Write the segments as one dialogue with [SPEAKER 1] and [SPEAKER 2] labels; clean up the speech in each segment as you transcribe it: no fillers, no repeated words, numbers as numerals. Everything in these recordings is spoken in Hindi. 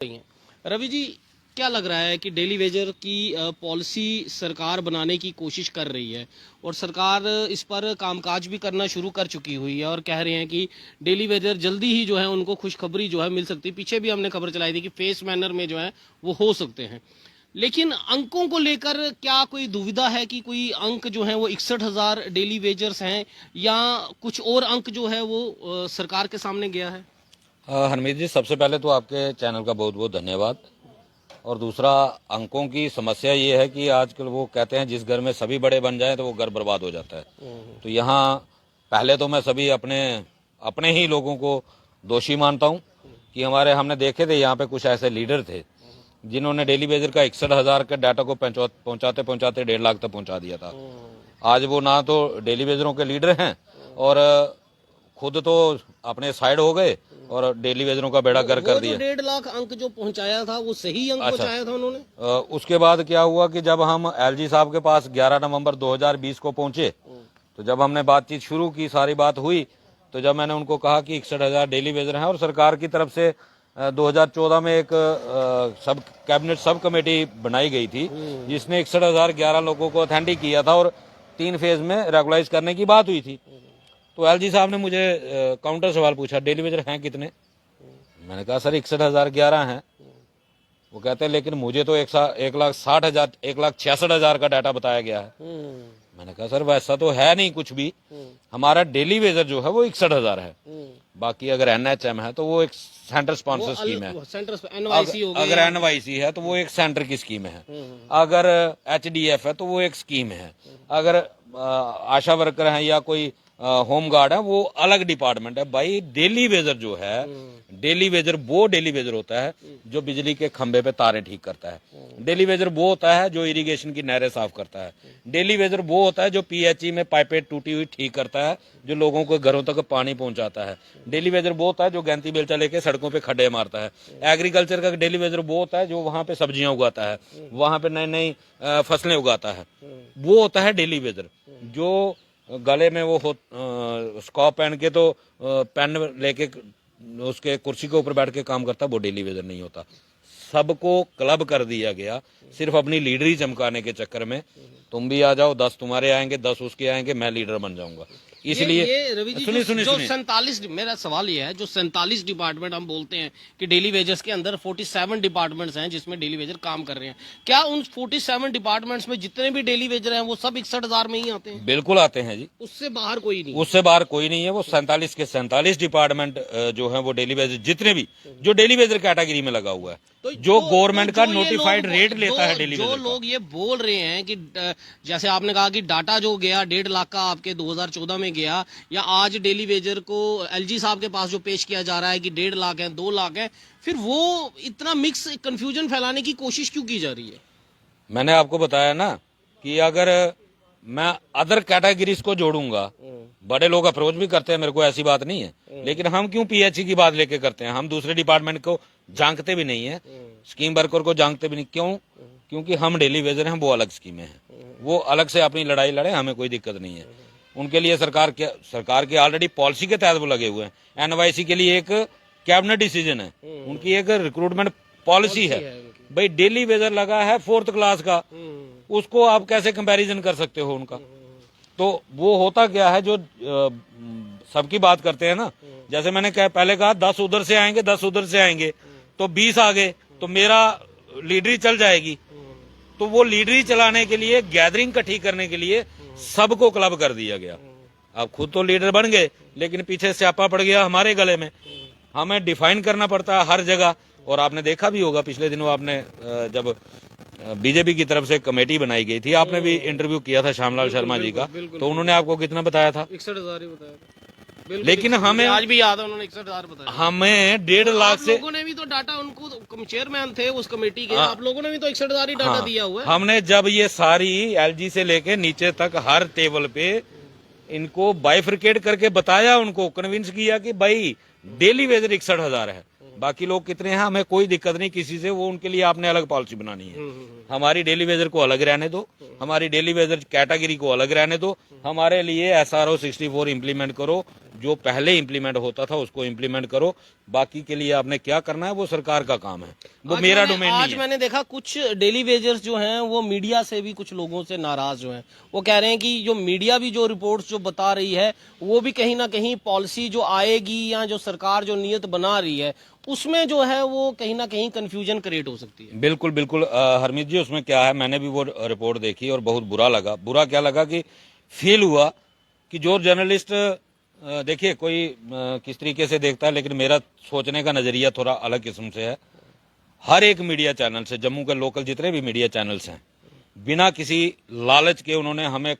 [SPEAKER 1] रही हैं। रवि जी, क्या लग रहा है कि डेली वेजर की पॉलिसी सरकार बनाने की कोशिश कर रही है और सरकार इस पर कामकाज भी करना शुरू कर चुकी हुई है और कह रहे हैं कि डेली वेजर जल्दी ही जो है उनको खुशखबरी जो है मिल सकती है। पीछे भी हमने खबर चलाई थी कि फेस मैनर में जो है वो हो सकते हैं, लेकिन अंकों को लेकर क्या कोई दुविधा है कि कोई अंक जो है वो 61,000 डेली वेजर्स हैं या कुछ और अंक जो है वो सरकार के सामने गया है?
[SPEAKER 2] हरमीत जी, सबसे पहले तो आपके चैनल का बहुत बहुत धन्यवाद। और दूसरा, अंकों की समस्या ये है कि आजकल वो कहते हैं जिस घर में सभी बड़े बन जाएं तो वो घर बर्बाद हो जाता है। तो यहाँ पहले तो मैं सभी अपने अपने ही लोगों को दोषी मानता हूँ कि हमने देखे थे यहाँ पे कुछ ऐसे लीडर थे जिन्होंने डेली वेजर का 61,000 के डाटा को पहुंचाते पहुंचाते 1.5 लाख तक पहुंचा दिया था। आज वो ना तो डेली वेजरों के लीडर हैं और खुद तो अपने साइड हो गए और डेली वेजरों का बेड़ा गर्क कर दिया।
[SPEAKER 1] 1.5 लाख अंक जो पहुंचाया था वो सही अंक पहुंचाया था उन्होंने?
[SPEAKER 2] उसके बाद क्या हुआ कि जब हम एलजी साहब के पास 11 नवंबर 2020 को पहुंचे तो जब हमने बातचीत शुरू की, सारी बात हुई, तो जब मैंने उनको कहा कि 61,000 डेली वेजर हैं और सरकार की तरफ से 2014 में एक कैबिनेट सब कमेटी बनाई गई थी जिसने 61,011 लोगों को ऑथेंटिक किया था और 3 फेज में रेगुलाइज करने की बात हुई थी। तो एलजी साहब ने मुझे काउंटर सवाल पूछा, डेली वेजर हैं कितने? मैंने कहा सर 61,011 हैं। वो कहते हैं लेकिन मुझे तो 1,60,000 1,66,000 का डाटा बताया गया है। मैंने कहा सर वैसा तो है नहीं कुछ भी, हमारा डेली वेजर जो है वो 61,000 है। बाकी अगर एनएचएम है तो वो एक सेंटर स्पॉन्सर स्कीम है। अगर एनवाईसी है तो वो एक सेंटर की स्कीम है। अगर एचडीएफ है तो वो एक स्कीम है। अगर आशा वर्कर है या कोई होम गार्ड है वो अलग डिपार्टमेंट है। भाई डेली वेजर जो है, डेली वेजर वो डेली वेजर होता है जो बिजली के खंभे पे तारें ठीक करता है। डेली वेजर वो होता है जो इरिगेशन की नहरें साफ करता है। डेली वेजर वो होता है जो पीएचई में पाइपें टूटी हुई ठीक करता है, जो लोगों को घरों तक पानी पहुंचाता है। डेली वेजर वो होता है जो गैंती बेलचा लेके सड़कों पे खड्डे मारता है। एग्रीकल्चर का डेली वेजर वो होता है जो वहां पे सब्जियां उगाता है, वहां पे नई नई फसलें उगाता है। वो होता है डेली वेजर। जो गले में वो स्कॉप पहन के तो पेन लेके उसके कुर्सी के ऊपर बैठ के काम करता, वो डेली वेजर नहीं होता। सबको क्लब कर दिया गया सिर्फ अपनी लीडरी चमकाने के चक्कर में। तुम भी आ जाओ, 10 तुम्हारे आएंगे, 10 उसके आएंगे, मैं लीडर बन जाऊंगा। इसलिए
[SPEAKER 1] सुनिए 47, मेरा सवाल ये है, जो 47 डिपार्टमेंट हम बोलते हैं कि डेली वेजर्स के अंदर 47 डिपार्टमेंट्स हैं जिसमें डेली वेजर काम कर रहे हैं, क्या उन 47 डिपार्टमेंट्स में जितने भी डेली वेजर हैं वो सब 61,000 में ही आते हैं?
[SPEAKER 2] बिल्कुल आते हैं जी,
[SPEAKER 1] उससे बाहर कोई नहीं?
[SPEAKER 2] उससे बाहर कोई नहीं है। वो 47 के 47 डिपार्टमेंट जो है वो डेली वेजर, जितने भी जो डेली वेजर कैटेगरी में लगा हुआ है,
[SPEAKER 1] तो
[SPEAKER 2] जो गवर्नमेंट का नोटिफाइड रेट लेता है डेली वेजर।
[SPEAKER 1] जो लोग ये बोल रहे हैं कि जैसे आपने कहा कि डाटा जो गया 1.5 लाख का आपके 2014 में गया, या आज डेली वेजर को एलजी साहब के पास जो पेश किया जा रहा है कि 1.5 लाख है, 2 लाख है, फिर वो इतना मिक्स कंफ्यूजन फैलाने की कोशिश क्यों की जा रही है?
[SPEAKER 2] मैंने आपको बताया ना कि अगर मैं अदर कैटेगरीज को जोड़ूंगा, बड़े लोग अप्रोच भी करते हैं मेरे को, ऐसी बात नहीं है, लेकिन हम क्यों पीएचई की बात लेके करते हैं? हम दूसरे डिपार्टमेंट को जानते भी नहीं है, स्कीम वर्कर को जानते भी नहीं। क्यों? क्योंकि हम डेली वेजर हैं, वो अलग स्कीमें हैं, वो अलग से अपनी लड़ाई लड़े, हमें कोई दिक्कत नहीं है। उनके लिए सरकार के ऑलरेडी पॉलिसी के तहत वो लगे हुए हैं। एनवाईसी के लिए एक कैबिनेट डिसीजन है, उनकी एक रिक्रूटमेंट पॉलिसी है। भाई डेली वेजर लगा है 4th क्लास का, उसको आप कैसे कंपैरिजन कर सकते हो उनका? तो वो होता क्या है, जो सबकी बात करते हैं ना, जैसे मैंने पहले कहा 10 उधर से आएंगे, 10 उधर से आएंगे, तो 20 आ गए तो मेरा लीडरी चल जाएगी। तो वो लीडरी चलाने के लिए, गैदरिंग इकट्ठी करने के लिए सबको क्लब कर दिया गया। अब खुद तो लीडर बन गए लेकिन पीछे स्यापा पड़ गया हमारे गले में। हमें डिफाइन करना पड़ता है हर जगह। और आपने देखा भी होगा पिछले दिनों, आपने जब बीजेपी की तरफ से कमेटी बनाई गई थी, आपने भी इंटरव्यू किया था श्यामलाल शर्मा जी का, तो उन्होंने आपको कितना बताया था?
[SPEAKER 1] 61,000 ही बताया।
[SPEAKER 2] लेकिन हमें
[SPEAKER 1] आज भी याद है, उन्होंने 61,000 बताया।
[SPEAKER 2] हमें 1.5 लाख से,
[SPEAKER 1] लोगों ने भी तो डाटा, उनको चेयरमैन थे उस कमेटी के, आप लोगों ने भी तो 61,000 ही डाटा दिया हुआ है।
[SPEAKER 2] हमने जब ये सारी एलजी से लेके नीचे तक हर टेबल पे इनको बाइफरकेट करके बताया, उनको कन्विंस किया कि भाई डेली वेजर 61,000 है, बाकी लोग कितने हैं हमें कोई दिक्कत नहीं किसी से, वो उनके लिए आपने अलग पॉलिसी बनानी है। हमारी डेली वेजर को अलग रहने दो, हमारी डेली वेजर कैटेगरी को अलग रहने दो, हमारे लिए SRO 64 इंप्लीमेंट करो जो पहले इम्प्लीमेंट होता था उसको इम्प्लीमेंट करो, बाकी के लिए आपने क्या करना है वो सरकार का काम है, वो मेरा डोमेन नहीं
[SPEAKER 1] आज
[SPEAKER 2] है।
[SPEAKER 1] मैंने देखा कुछ डेली वेजर्स जो हैं वो मीडिया से भी कुछ लोगों से नाराज जो हैं, वो कह रहे हैं कि जो मीडिया भी जो रिपोर्ट्स जो बता रही है वो भी कहीं ना कहीं पॉलिसी जो आएगी या जो सरकार जो नियत बना रही है उसमें जो है वो कहीं ना कहीं कंफ्यूजन क्रिएट हो सकती है।
[SPEAKER 2] बिल्कुल बिल्कुल हरमीत जी, उसमें क्या है, मैंने भी वो रिपोर्ट देखी और बहुत बुरा लगा। बुरा क्या लगा कि फील हुआ कि जो जर्नलिस्ट, देखिए कोई किस तरीके से देखता है, लेकिन मेरा सोचने का नजरिया थोड़ा अलग किस्म से है। हर एक मीडिया चैनल से, जम्मू के लोकल जितने भी मीडिया चैनल्स हैं, बिना किसी लालच के उन्होंने हमें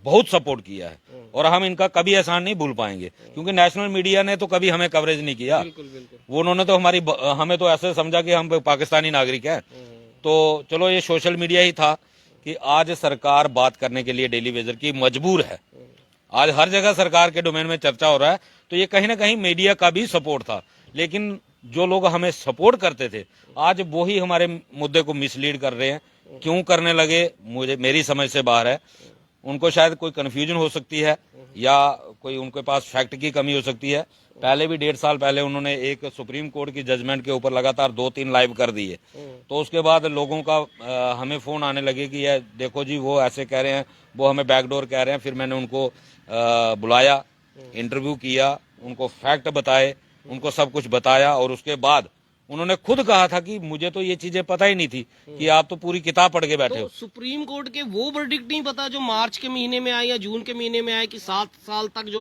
[SPEAKER 2] बहुत सपोर्ट किया है और हम इनका कभी एहसान नहीं भूल पाएंगे, क्योंकि नेशनल मीडिया ने तो कभी हमें कवरेज नहीं किया। वो उन्होंने तो हमें तो ऐसे समझा कि हम पाकिस्तानी नागरिक हैं। तो चलो ये सोशल मीडिया ही था कि आज सरकार बात करने के लिए डेली वेजर की मजबूर है। आज हर जगह सरकार के डोमेन में चर्चा हो रहा है, तो ये कहीं ना कहीं मीडिया का भी सपोर्ट था। लेकिन जो लोग हमें सपोर्ट करते थे आज वो ही हमारे मुद्दे को मिसलीड कर रहे हैं। क्यों करने लगे मुझे मेरी समझ से बाहर है। उनको शायद कोई कंफ्यूजन हो सकती है या कोई उनके पास फैक्ट की कमी हो सकती है। पहले भी 1.5 साल पहले उन्होंने एक सुप्रीम कोर्ट की जजमेंट के ऊपर लगातार 2-3 लाइव कर दिए, तो उसके बाद लोगों का हमें फोन आने लगे कि ये देखो जी वो ऐसे कह रहे हैं, वो हमें बैकडोर कह रहे हैं। फिर मैंने उनको बुलाया, इंटरव्यू किया, उनको फैक्ट बताए, उनको सब कुछ बताया और उसके बाद उन्होंने खुद कहा था कि मुझे तो ये चीजें पता ही नहीं थी कि आप तो पूरी किताब पढ़ के बैठे हो।
[SPEAKER 1] सुप्रीम कोर्ट के वो वर्डिक्ट नहीं पता जो मार्च के महीने में आए या जून के महीने में आए कि 7 साल तक जो